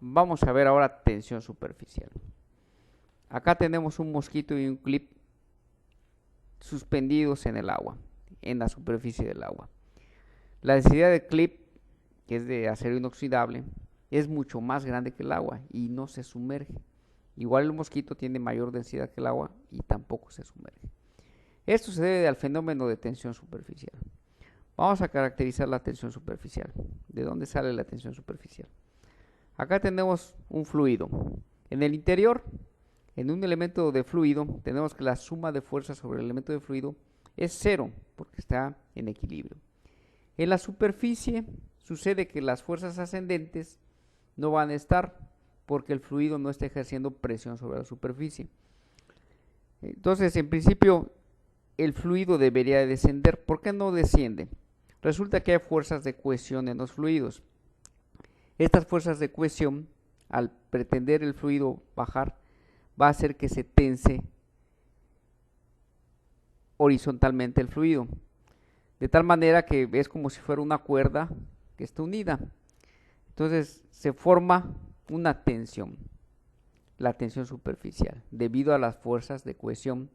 Vamos a ver ahora tensión superficial. Acá tenemos un mosquito y un clip suspendidos en el agua, en la superficie del agua. La densidad del clip, que es de acero inoxidable, es mucho más grande que el agua y no se sumerge. Igual el mosquito tiene mayor densidad que el agua y tampoco se sumerge. Esto se debe al fenómeno de tensión superficial. Vamos a caracterizar la tensión superficial. ¿De dónde sale la tensión superficial? Acá tenemos un fluido. En el interior, en un elemento de fluido, tenemos que la suma de fuerzas sobre el elemento de fluido es cero, porque está en equilibrio. En la superficie sucede que las fuerzas ascendentes no van a estar porque el fluido no está ejerciendo presión sobre la superficie. Entonces, en principio, el fluido debería de descender. ¿Por qué no desciende? Resulta que hay fuerzas de cohesión en los fluidos. Estas fuerzas de cohesión, al pretender el fluido bajar, va a hacer que se tense horizontalmente el fluido, de tal manera que es como si fuera una cuerda que está unida. Entonces se forma una tensión, la tensión superficial, debido a las fuerzas de cohesión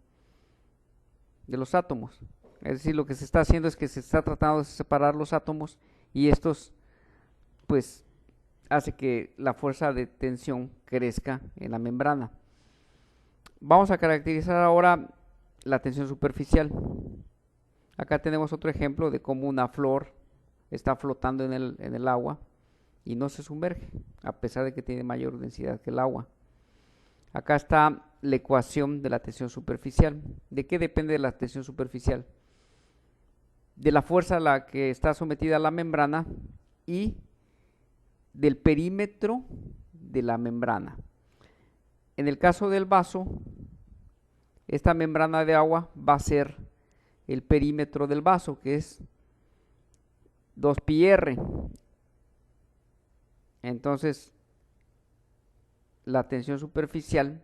de los átomos. Es decir, lo que se está haciendo es que se está tratando de separar los átomos y estos, pues, hace que la fuerza de tensión crezca en la membrana. Vamos a caracterizar ahora la tensión superficial. Acá tenemos otro ejemplo de cómo una flor está flotando en el agua y no se sumerge, a pesar de que tiene mayor densidad que el agua. Acá está la ecuación de la tensión superficial. ¿De qué depende la tensión superficial? De la fuerza a la que está sometida la membrana y del perímetro de la membrana. En el caso del vaso, esta membrana de agua va a ser el perímetro del vaso, que es 2πr. Entonces, la tensión superficial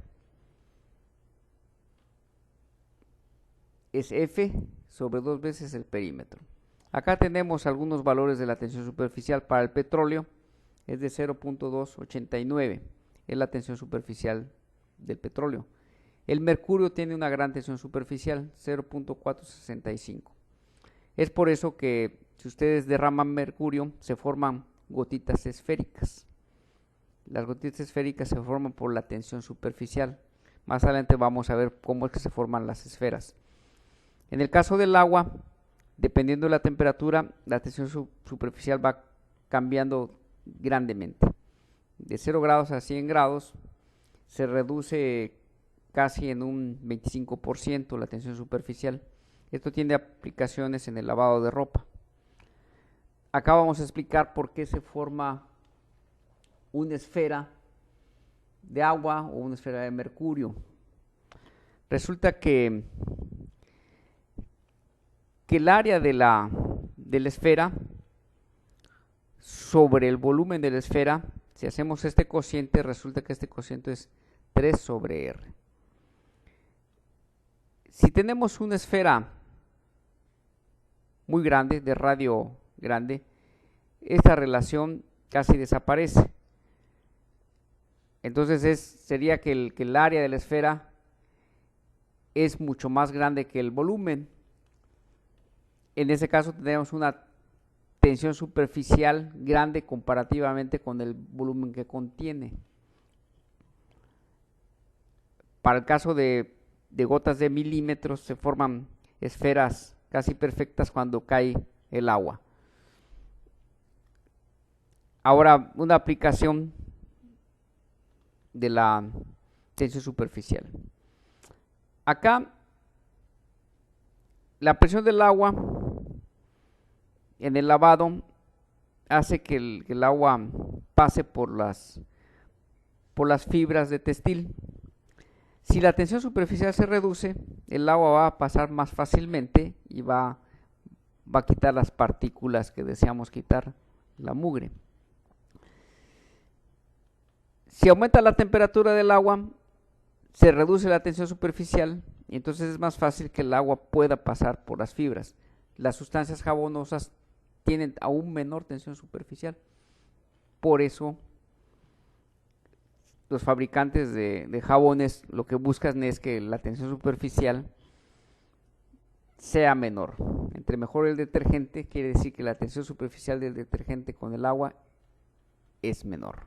es F sobre 2 veces el perímetro. Acá tenemos algunos valores de la tensión superficial. Para el petróleo es de 0.289, es la tensión superficial del petróleo. El mercurio tiene una gran tensión superficial, 0.465. Es por eso que si ustedes derraman mercurio, se forman gotitas esféricas. Las gotitas esféricas se forman por la tensión superficial. Más adelante vamos a ver cómo es que se forman las esferas. En el caso del agua, dependiendo de la temperatura, la tensión superficial va cambiando grandemente. De 0 grados a 100 grados se reduce casi en un 25% la tensión superficial. Esto tiene aplicaciones en el lavado de ropa. Acá vamos a explicar por qué se forma una esfera de agua o una esfera de mercurio. Resulta que el área de la esfera sobre el volumen de la esfera, si hacemos este cociente, resulta que este cociente es 3 sobre R. Si tenemos una esfera muy grande, de radio grande, esta relación casi desaparece. Entonces sería que el área de la esfera es mucho más grande que el volumen. En ese caso tendríamos una tensión superficial grande comparativamente con el volumen que contiene. Para el caso de gotas de milímetros se forman esferas casi perfectas cuando cae el agua. Ahora, una aplicación de la tensión superficial. Acá, la presión del agua en el lavado hace que el agua pase por las fibras de textil. Si la tensión superficial se reduce, el agua va a pasar más fácilmente y va a quitar las partículas que deseamos quitar, la mugre. Si aumenta la temperatura del agua, se reduce la tensión superficial y entonces es más fácil que el agua pueda pasar por las fibras. Las sustancias jabonosas tienen aún menor tensión superficial. Por eso los fabricantes de jabones lo que buscan es que la tensión superficial sea menor. Entre mejor el detergente, quiere decir que la tensión superficial del detergente con el agua es menor.